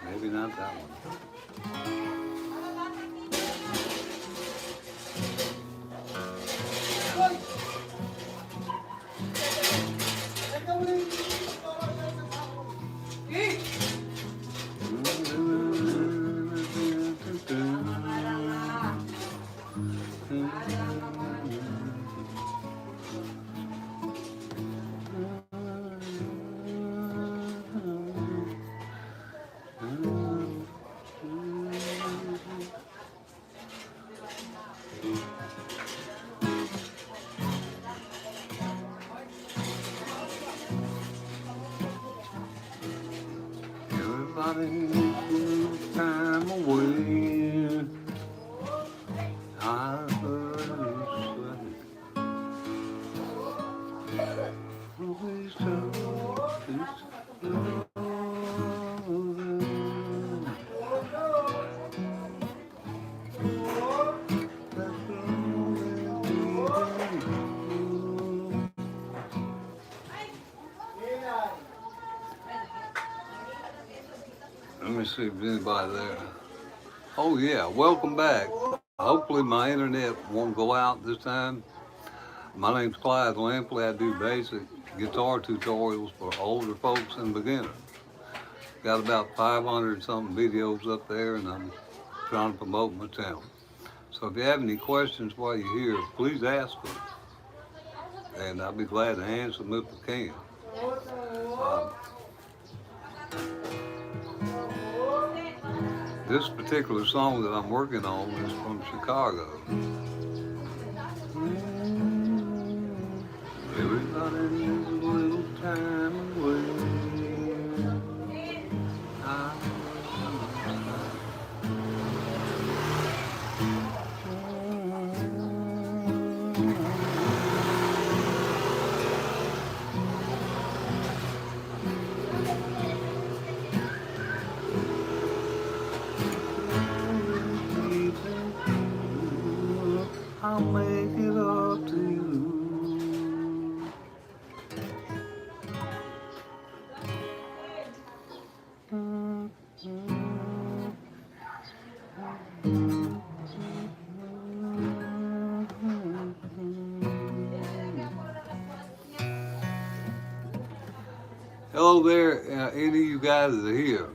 Maybe not that one. Everybody needs time away. I heard you say, always told you to love them. That's all they do. Let me see if there's anybody there. Oh yeah, welcome back. Hopefully my internet won't go out this time. My name's Clyde Lampley. I do basic guitar tutorials for older folks and beginners. Got about 500 something videos up there, and I'm trying to promote my channel. So if you have any questions while you're here, please ask them, and I'll be glad to answer them if I can. This particular song that I'm working on is from Chicago. Everybody needs a little time away. I'll make it up to you. Hello there, any of you guys that are here.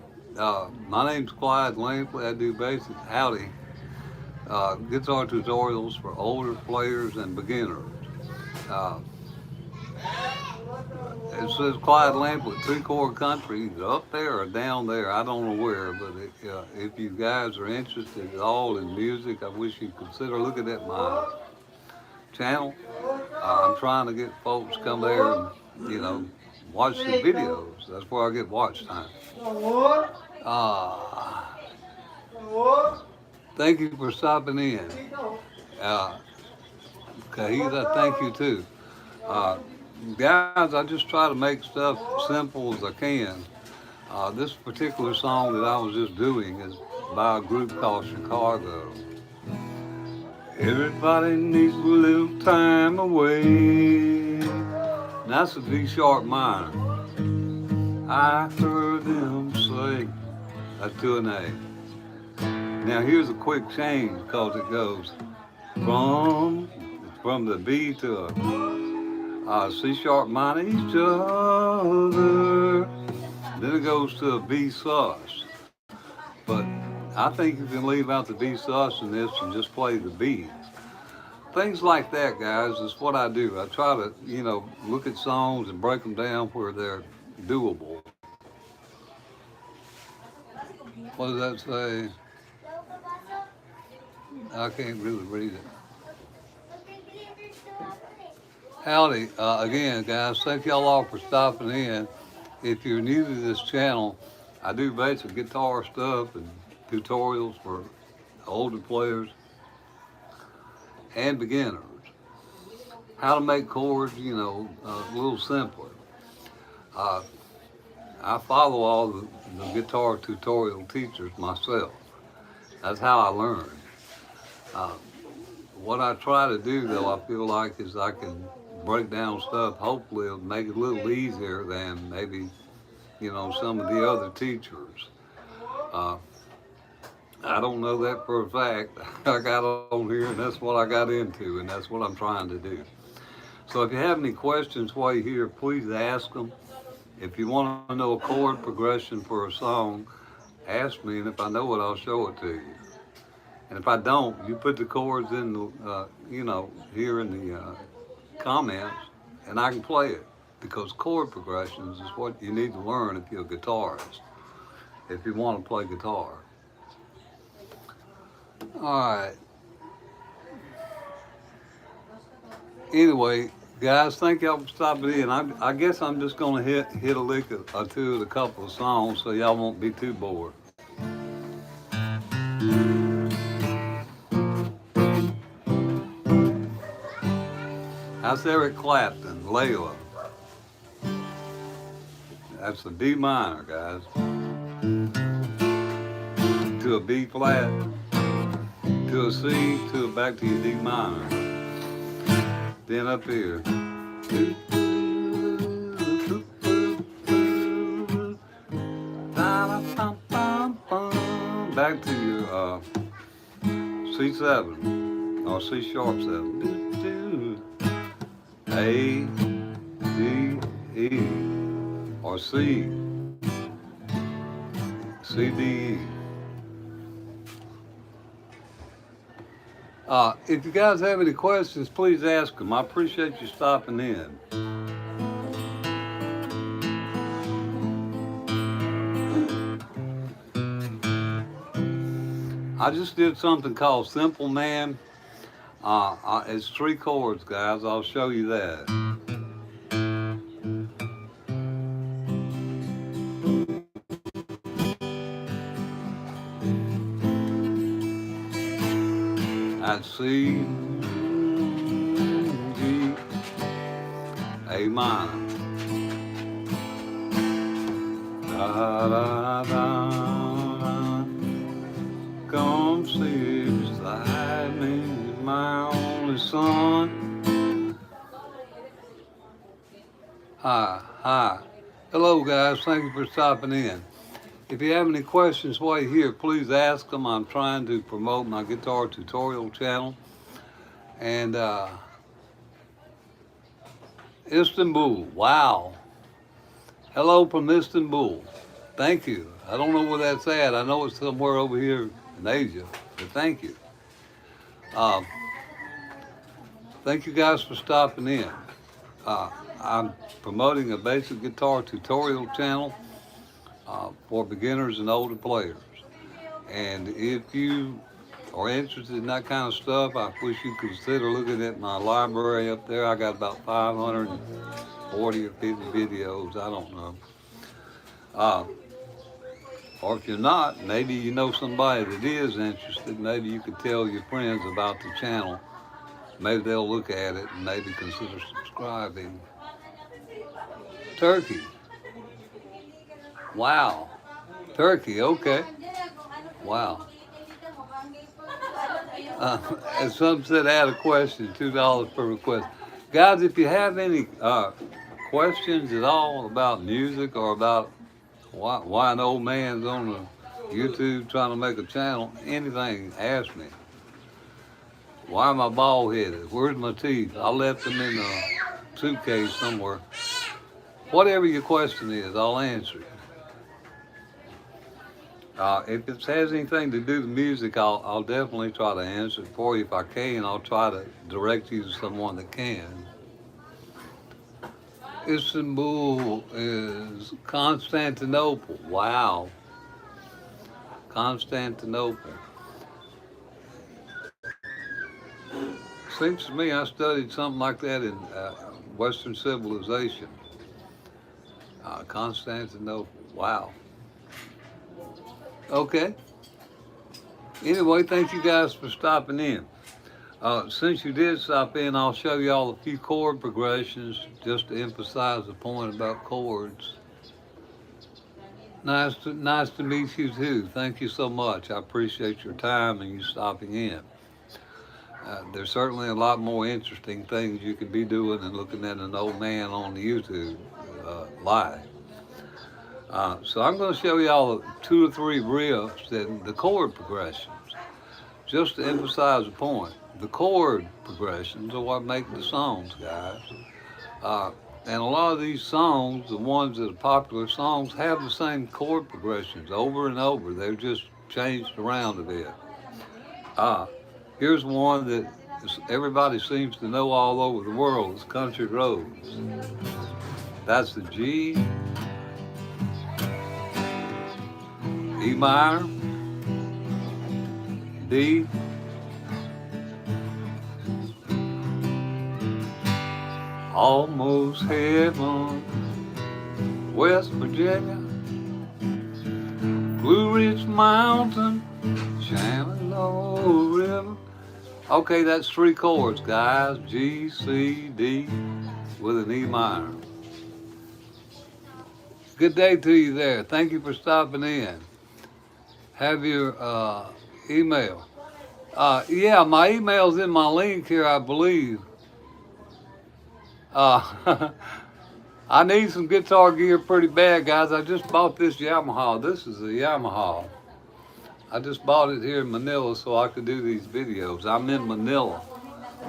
My name's Clyde Lampley. I do basic guitar tutorials for older players and beginners. It says Clyde Lampley, 3-chord country, up there or down there, I don't know where, but if you guys are interested at all in music, I wish you'd consider looking at my channel. I'm trying to get folks to come there and, watch the videos. That's where I get watch time. Thank you for stopping in. Uh, Kahita, thank you too. Uh, Guys, I just try to make stuff simple as I can. This particular song that I was just doing is by a group called Chicago. Everybody needs a little time away. And that's a D sharp minor. I heard them say that to an A. Now here's a quick change because it goes from the B to a C sharp minor each other. Then it goes to a B sus. But I think you can leave out the B sus in this and just play the B. Things like that, guys, is what I do. I try to, look at songs and break them down where they're doable. What does that say? I can't really read it. Howdy, again, guys. Thank y'all all for stopping in. If you're new to this channel, I do basic guitar stuff and tutorials for older players and beginners. How to make chords, a little simpler. I follow all the guitar tutorial teachers myself. That's how I learn. Uh, what I try to do, though, I feel like, is I can break down stuff. Hopefully, it'll make it a little easier than maybe, some of the other teachers. Uh, I don't know that for a fact. I got on here, and that's what I got into, and that's what I'm trying to do. So if you have any questions while you're here, please ask them. If you want to know a chord progression for a song, ask me, and if I know it, I'll show it to you. And if I don't, you put the chords in the, here in the comments, and I can play it. Because chord progressions is what you need to learn if you're a guitarist, if you want to play guitar. All right. Anyway, guys, thank y'all for stopping in. I guess I'm just going to hit a lick or two of a couple of songs so y'all won't be too bored. That's Eric Clapton, Layla. That's a D minor, guys. To a B flat, to a C, to a back to your D minor. Then up here. Back to your C7 or C sharp 7. A, D, E, or C, C, D, E. If you guys have any questions, please ask them. I appreciate you stopping in. I just did something called Simple Man. It's 3 chords, guys. I'll show you that. That's C, G, A minor. Da da da da. Come see beside me, my only son. Hi. Hello, guys. Thank you for stopping in. If you have any questions while you're here, please ask them. I'm trying to promote my guitar tutorial channel. And Istanbul, wow. Hello from Istanbul. Thank you. I don't know where that's at. I know it's somewhere over here in Asia, but thank you. Thank you guys for stopping in. I'm promoting a basic guitar tutorial channel for beginners and older players. And if you are interested in that kind of stuff, I wish you consider looking at my library up there. I got about 540 or 50 videos, I don't know. Or if you're not, maybe you know somebody that is interested. Maybe you could tell your friends about the channel. Maybe they'll look at it and maybe consider subscribing. Turkey. Wow. Turkey, okay. Wow. And some said add a question, $2 per request. Guys, if you have any questions at all about music or about why an old man's on the YouTube trying to make a channel, anything, ask me. Why am I bald headed? Where's my teeth? I left them in a suitcase somewhere. Whatever your question is, I'll answer it. If it has anything to do with music, I'll definitely try to answer it for you. If I can, I'll try to direct you to someone that can. Istanbul is Constantinople. Wow. Constantinople. Seems to me I studied something like that in Western civilization. Constantinople. Wow. Okay. Anyway, thank you guys for stopping in. Since you did stop in, I'll show you all a few chord progressions just to emphasize the point about chords. Nice to meet you too. Thank you so much. I appreciate your time and you stopping in. There's certainly a lot more interesting things you could be doing than looking at an old man on YouTube live. So I'm going to show you all 2 or 3 riffs and the chord progressions, just to emphasize the point. The chord progressions are what make the songs, guys. And a lot of these songs, the ones that are popular songs, have the same chord progressions over and over. They're just changed around a bit. Here's one that everybody seems to know all over the world. It's Country Roads. That's the G, E minor, D, Almost Heaven, West Virginia, Blue Ridge Mountain, Shenandoah River. Okay, that's 3 chords, guys. G, C, D with an E minor. Good day to you there. Thank you for stopping in. Have your email. Yeah, my email's in my link here, I believe. I need some guitar gear pretty bad, guys. I just bought this Yamaha. This is a Yamaha. I just bought it here in Manila so I could do these videos. I'm in Manila,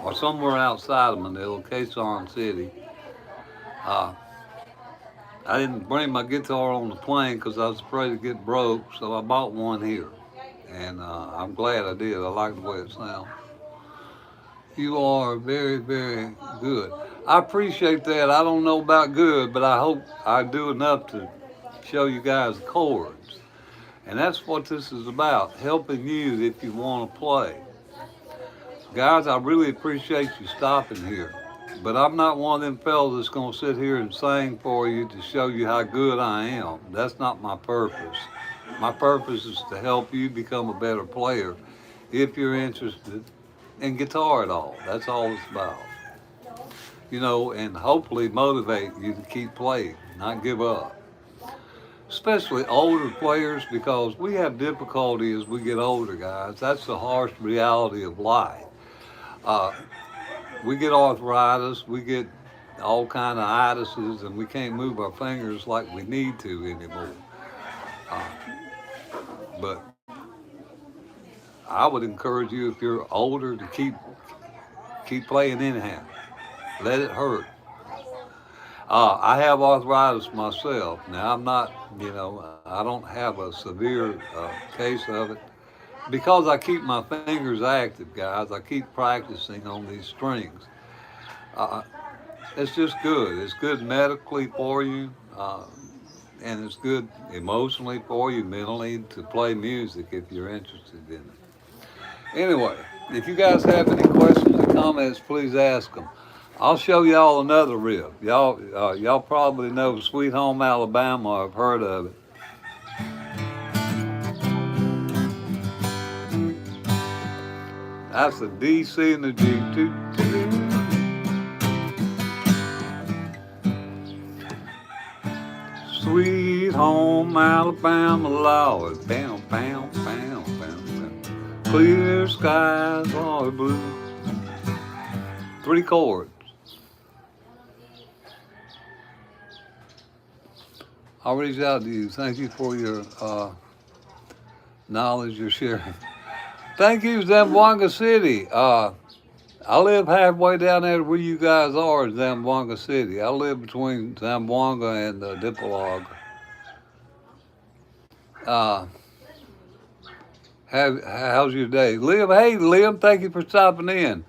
or somewhere outside of Manila, Quezon City. I didn't bring my guitar on the plane because I was afraid to get broke, so I bought one here. And I'm glad I did. I like the way it sounds. You are very, very good. I appreciate that. I don't know about good, but I hope I do enough to show you guys the chords. And that's what this is about, helping you if you want to play. Guys, I really appreciate you stopping here. But I'm not one of them fellas that's going to sit here and sing for you to show you how good I am. That's not my purpose. My purpose is to help you become a better player if you're interested in guitar at all. That's all it's about. You know, and hopefully motivate you to keep playing, not give up. Especially older players, because we have difficulty as we get older, guys. That's the harsh reality of life. We get arthritis, we get all kind of itises, and we can't move our fingers like we need to anymore. But I would encourage you, if you're older, to keep playing anyhow. Let it hurt. I have arthritis myself. Now, I'm not, I don't have a severe case of it. Because I keep my fingers active, guys, I keep practicing on these strings. It's just good. It's good medically for you, and it's good emotionally for you, mentally, to play music if you're interested in it. Anyway, if you guys have any questions or comments, please ask them. I'll show y'all another riff. Y'all probably know Sweet Home Alabama. I've heard of it. That's a D, C, and a G. Toot, toot. Sweet home Alabama, Lord. Bam, bam, bam, bam, bam. Clear skies are blue. 3 chords. I'll reach out to you. Thank you for your knowledge you're sharing. Thank you, Zamboanga City. I live halfway down there where you guys are in Zamboanga City. I live between Zamboanga and Dipolog. Uh, how's your day? Liam, hey, Liam, thank you for stopping in.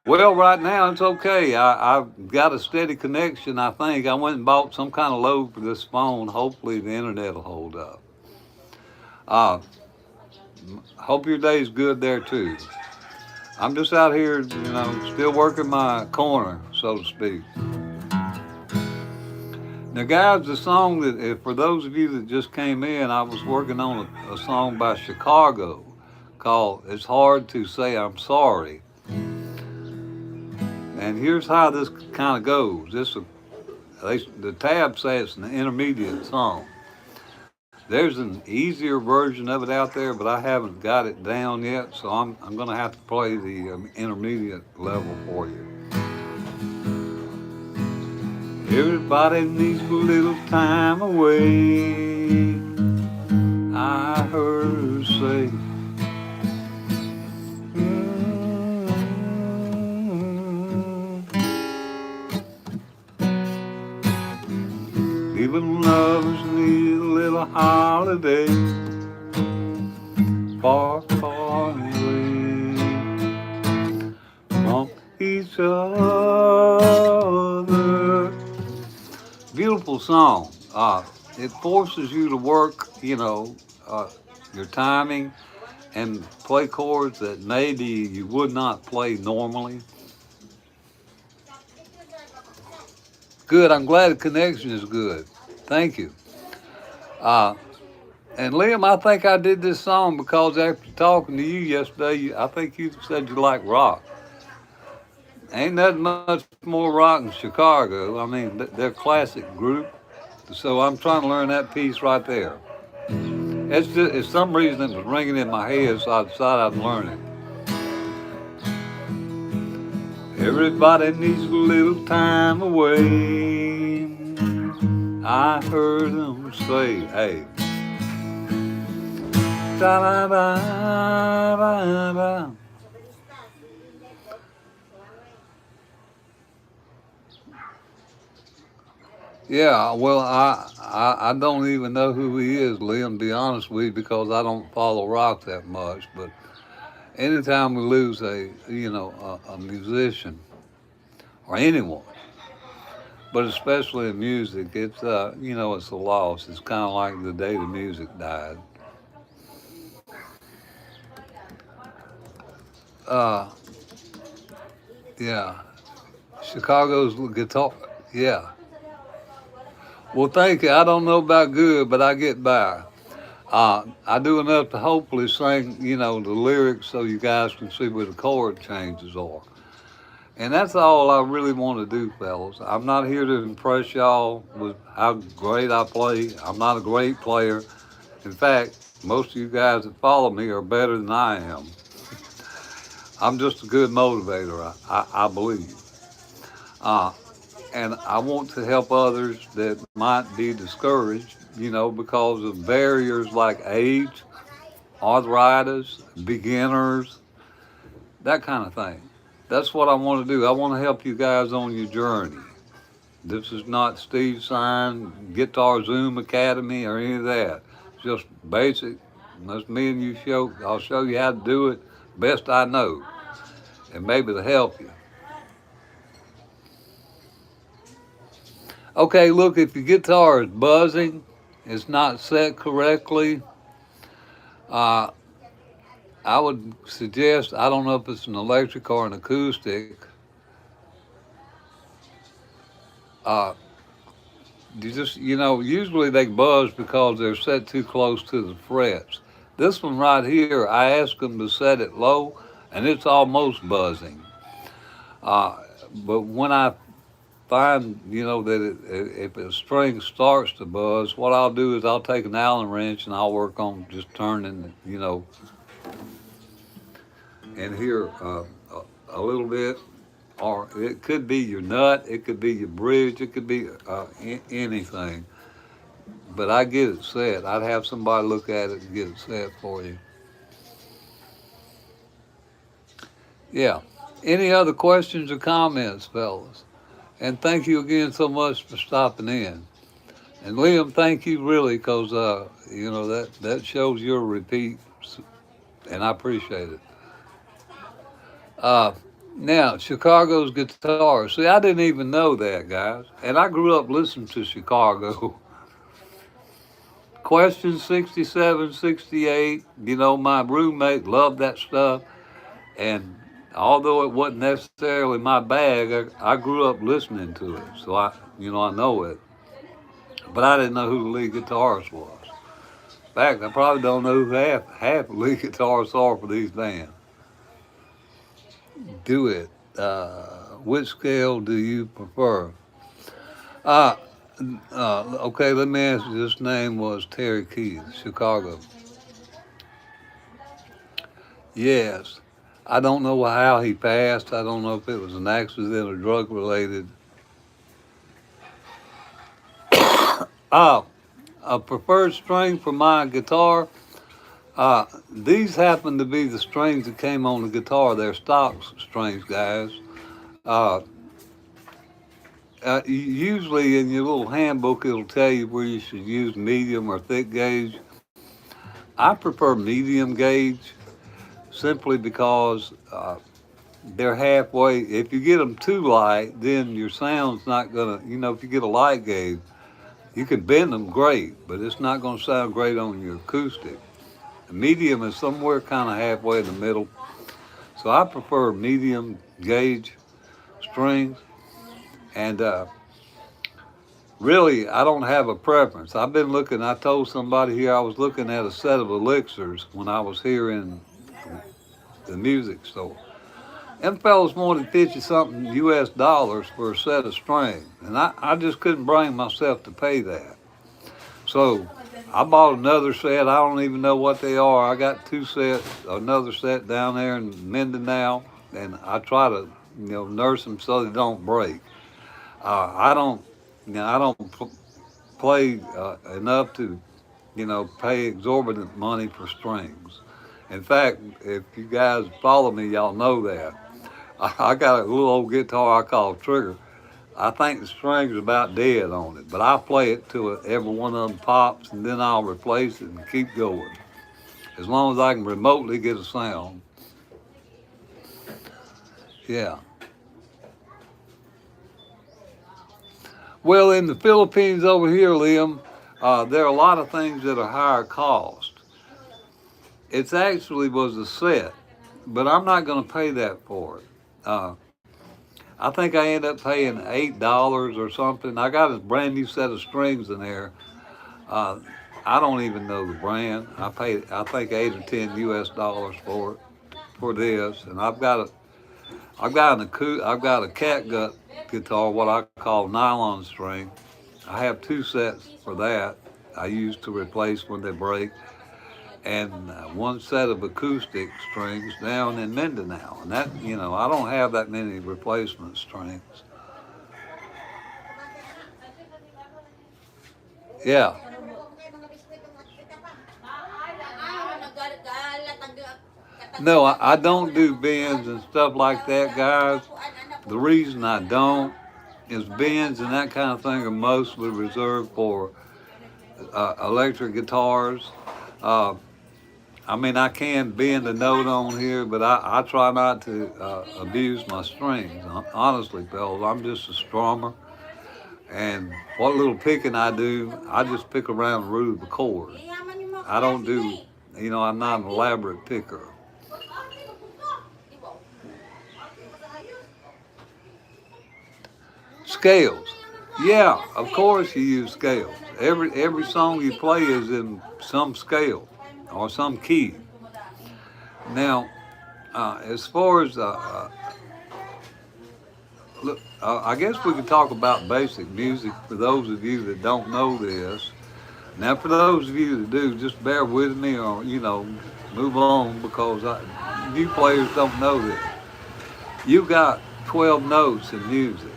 Well, right now it's okay. I've got a steady connection, I think. I went and bought some kind of load for this phone. Hopefully the internet will hold up. Uh, hope your day's good there too. I'm just out here, still working my corner, so to speak. Now, guys, the song that, for those of you that just came in, I was working on a song by Chicago called It's Hard to Say I'm Sorry. And here's how this kind of goes. The tab says it's an intermediate song. There's an easier version of it out there, but I haven't got it down yet, so I'm going to have to play the intermediate level for you. Everybody needs a little time away, I heard her say. Even lovers need a little holiday, far, far away from each other. Beautiful song. It forces you to work, your timing and play chords that maybe you would not play normally. Good. I'm glad the connection is good. Thank you. And Liam, I think I did this song because after talking to you yesterday, I think you said you like rock. Ain't nothing much more rock in Chicago. I mean, they're a classic group. So I'm trying to learn that piece right there. It's some reason it was ringing in my head, so I decided I'd learn it. Everybody needs a little time away, I heard them say, hey. Da-da-da-da-da. Yeah, well, I don't even know who he is, Liam, to be honest with you, because I don't follow rock that much. But anytime we lose a musician or anyone, but especially in music, it's it's a loss. It's kind of like the day the music died. Uh, yeah, Chicago's guitar. Yeah. Well, thank you. I don't know about good, but I get by. I do enough to hopefully sing, the lyrics so you guys can see where the chord changes are. And that's all I really want to do, fellas. I'm not here to impress y'all with how great I play. I'm not a great player. In fact, most of you guys that follow me are better than I am. I'm just a good motivator, I believe. Uh, and I want to help others that might be discouraged, because of barriers like age, arthritis, beginners, that kind of thing. That's what I want to do. I want to help you guys on your journey. This is not Steve Sign, Guitar Zoom Academy, or any of that. It's just basic. Unless me and you I'll show you how to do it best I know, and maybe to help you. Okay, look, if your guitar is buzzing, it's not set correctly, uh, I would suggest, I don't know if it's an electric or an acoustic, uh, usually they buzz because they're set too close to the frets. This one right here, I asked them to set it low, and it's almost buzzing. Uh, but when I find, that if a string starts to buzz, what I'll do is I'll take an Allen wrench and I'll work on just turning, and here a little bit. Or it could be your nut, it could be your bridge, it could be anything. But I get it set. I'd have somebody look at it and get it set for you. Yeah. Any other questions or comments, fellas? And thank you again so much for stopping in. And Liam, thank you really, because that shows your repeat, and I appreciate it. Uh, Now, Chicago's guitar. See, I didn't even know that, guys. And I grew up listening to Chicago. Question 67, 68. My roommate loved that stuff. And although it wasn't necessarily my bag, I grew up listening to it. So I know it. But I didn't know who the lead guitarist was. In fact, I probably don't know who half the lead guitarists are for these bands. Do it. Which scale do you prefer? Uh, okay, let me ask you. This name was Terry Keith, Chicago. Yes. I don't know how he passed. I don't know if it was an accident or drug related. Uh, a preferred string for my guitar. These happen to be the strings that came on the guitar. They're stock strings, guys. Uh, Usually in your little handbook, it'll tell you where you should use medium or thick gauge. I prefer medium gauge simply because they're halfway. If you get them too light, then your sound's not gonna. If you get a light gauge, you can bend them great, but it's not gonna sound great on your acoustic. The medium is somewhere kind of halfway in the middle, so I prefer medium gauge strings. And really, I don't have a preference. I've been looking. I told somebody here I was looking at a set of elixirs when I was here in the music store. Them fellas wanted 50 something US dollars for a set of strings. And I just couldn't bring myself to pay that. So I bought another set. I don't even know what they are. I got two sets, another set down there in Mindanao. And I try to, nurse them so they don't break. I don't play enough to, pay exorbitant money for strings. In fact, if you guys follow me, y'all know that. I got a little old guitar I call Trigger. I think the strings are about dead on it, but I play it till every one of them pops, and then I'll replace it and keep going. As long as I can remotely get a sound. Yeah. Well, in the Philippines over here, Liam, there are a lot of things that are higher cost. It actually was a set, but I'm not going to pay that for it. I think I ended up paying $8 or something. I got a brand new set of strings in there. Uh, I don't even know the brand. I paid, I think, 8 or 10 US dollars for it, for this, and I've got a catgut guitar, what I call nylon string. I have two sets for that. I use to replace when they break, and one set of acoustic strings down in Mindanao. And that, I don't have that many replacement strings. Yeah. No, I don't do bends and stuff like that, guys. The reason I don't is bends and that kind of thing are mostly reserved for electric guitars. Uh, I can bend a note on here, but I try not to abuse my strings. Honestly, fellas, I'm just a strummer. And what little picking I do, I just pick around the root of the chord. I don't do, I'm not an elaborate picker. Scales. Yeah, of course you use scales. Every song you play is in some scale or some key. Now, As far as look, I guess we could talk about basic music for those of you that don't know this. Now, for those of you that do, just bear with me, or move on, because new players don't know this. You got 12 notes in music.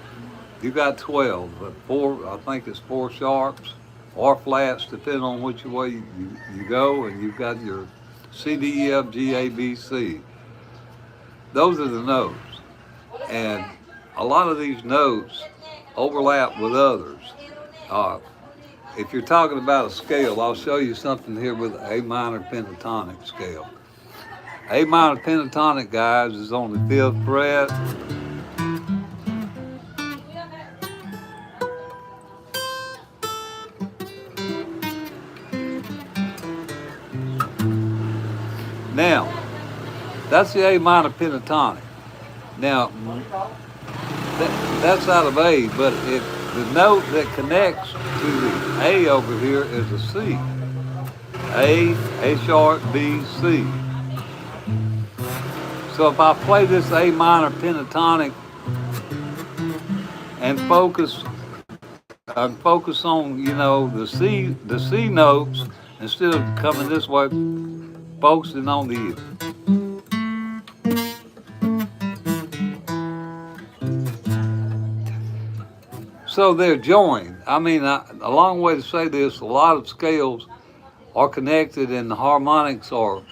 You got 12, but four. I think it's four sharps or flats, depending on which way you go, and you've got your C, D, E, F, G, A, B, C. Those are the notes. And a lot of these notes overlap with others. Uh, if you're talking about a scale, I'll show you something here with A minor pentatonic scale. A minor pentatonic, guys, is on the fifth fret. Now, that's the A minor pentatonic. Now, that's out of A, but the note that connects to the A over here is a C. A sharp, B, C. So if I play this A minor pentatonic and focus on, the C notes instead of coming this way, focusing on the. So they're joined. I mean, a long way to say this, a lot of scales are connected and the harmonics are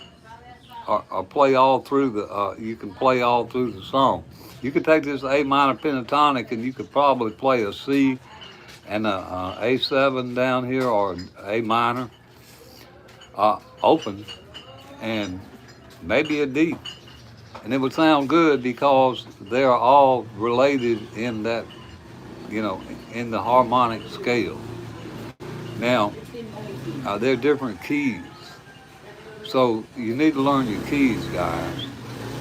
play all through you can play all through the song. You could take this A minor pentatonic and you could probably play a C and a A7 down here or A minor open and maybe a D. And it would sound good because they're all related in that, in the harmonic scale. Now, they're different keys. So you need to learn your keys, guys.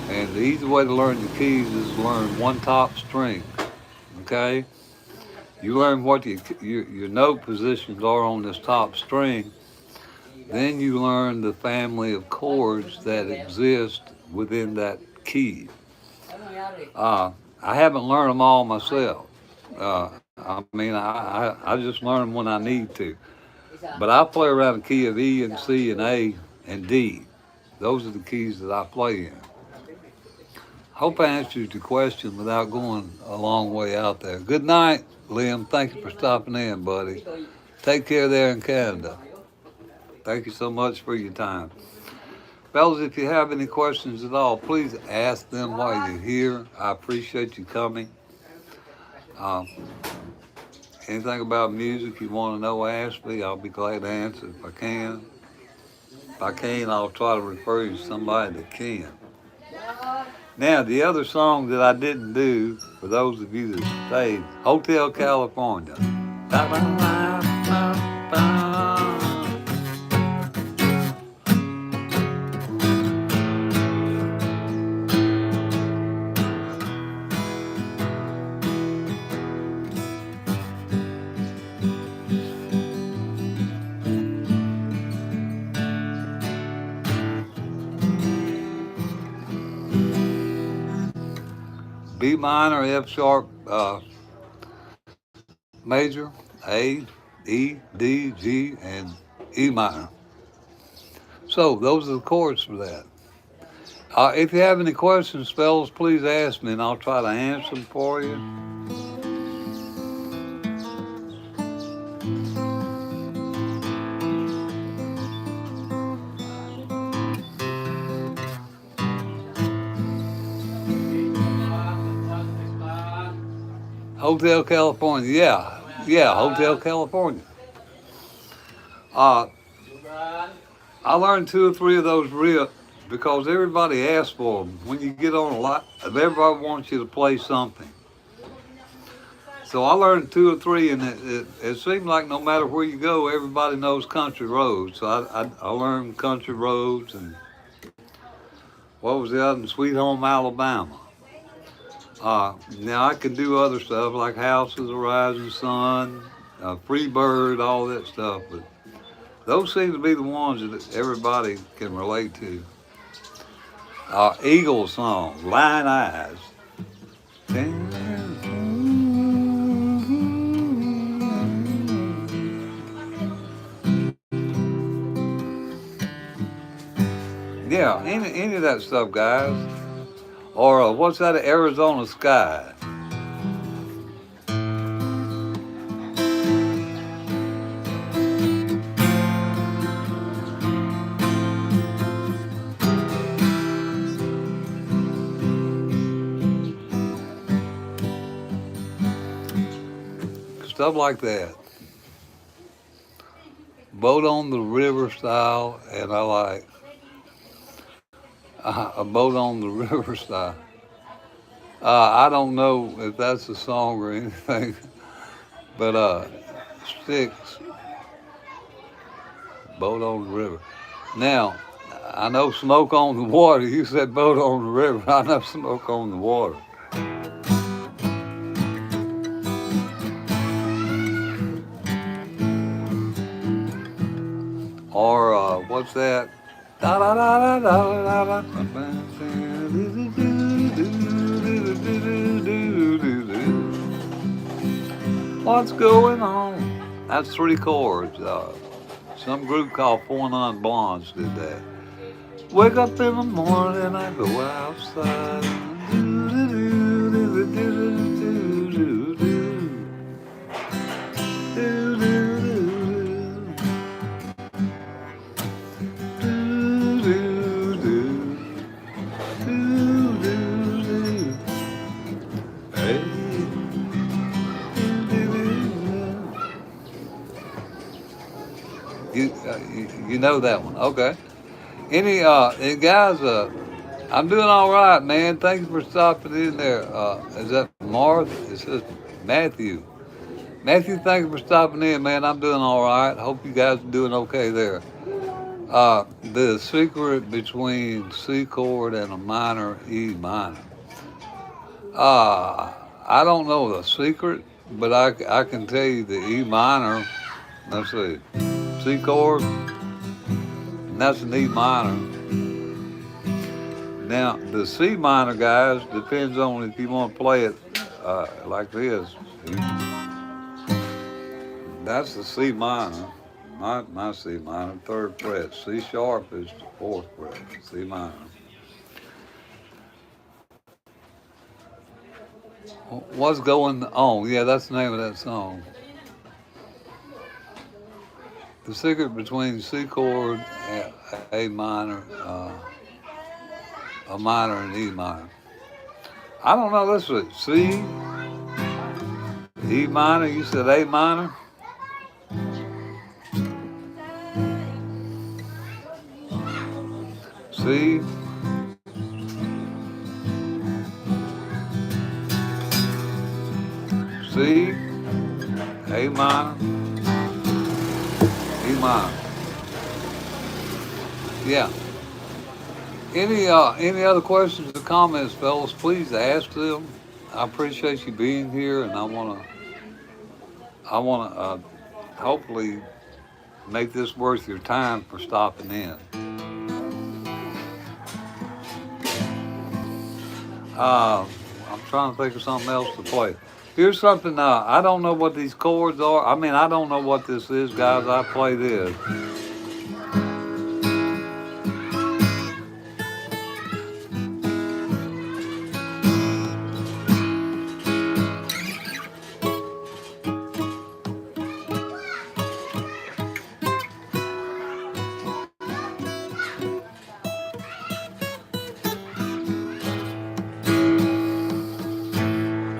And the easy way to learn your keys is to learn one top string. Okay? You learn what your note positions are on this top string. Then you learn the family of chords that exist within that key. I haven't learned them all myself. I just learn them when I need to. But I play around the key of E and C and A and D. Those are the keys that I play in. Hope I answered your question without going a long way out there. Good night, Liam. Thank you for stopping in, buddy. Take care there in Canada. Thank you so much for your time. Fellas, if you have any questions at all, please ask them while you're here. I appreciate you coming. Anything about music you want to know, ask me. I'll be glad to answer if I can. If I can't, I'll try to refer you to somebody that can. Now, the other song that I didn't do, for those of you that stayed, Hotel California. B minor, F sharp, major, A, E, D, G, and E minor. So those are the chords for that. If you have any questions, fellas, please ask me and I'll try to answer them for you. Hotel California, yeah, Hotel California. I learned two or three of those riffs because everybody asks for them. When you get on a lot, everybody wants you to play something. So I learned two or three, and it seemed like no matter where you go, everybody knows country roads. So I learned country roads, and what was the other one? Sweet Home Alabama. Now I can do other stuff like House of the Rising Sun, Free Bird, all that stuff, but those seem to be the ones that everybody can relate to. Eagle song, Lion Eyes. Yeah, any of that stuff, guys. Or what's that, Arizona Sky? Stuff like that. Boat on the river style, and I like a boat on the river style. I don't know if that's a song or anything, but sticks, boat on the river. Now, I know smoke on the water. You said boat on the river. I know smoke on the water. Or what's that? Da da da da da da What's going on? That's three chords. Some group called Four Non Blondes did that. Wake up in the morning and I go outside. You know that one. Okay. Any guys, I'm doing all right, man. Thank you for stopping in there. Is that Martha? It says Matthew. Matthew, thank you for stopping in, man. I'm doing all right. Hope you guys are doing okay there. The secret between C chord and a minor E minor. I don't know the secret, but I can tell you the E minor. Let's see, C chord, and that's an E minor. Now the C minor, guys, depends on if you want to play it like this. That's the C minor. My C minor, third fret. C sharp is the fourth fret. C minor. What's going on? Yeah, that's the name of that song. The secret between C chord, A minor, a minor, and E minor. I don't know. Let's see. C, E minor. You said A minor. C, C, A minor, E minor. Yeah. Any other questions or comments, fellas? Please ask them. I appreciate you being here, and I wanna hopefully make this worth your time for stopping in. I'm trying to think of something else to play. Here's something. I don't know what these chords are. I mean, I don't know what this is, guys. I play this.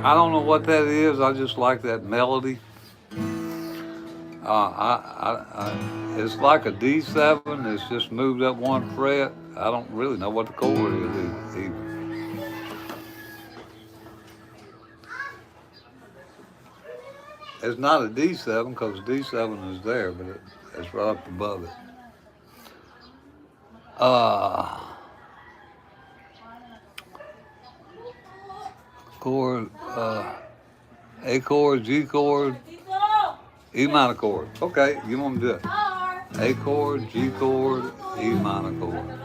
I don't know what that is. I just like that melody. It's like a D7. It's just moved up one fret. I don't really know what the chord is either. It's not a D7 because D7 is there, but it's right up above it. Chord, A chord, G chord, E minor chord. Okay, you want to do it. A chord, G chord, E minor chord.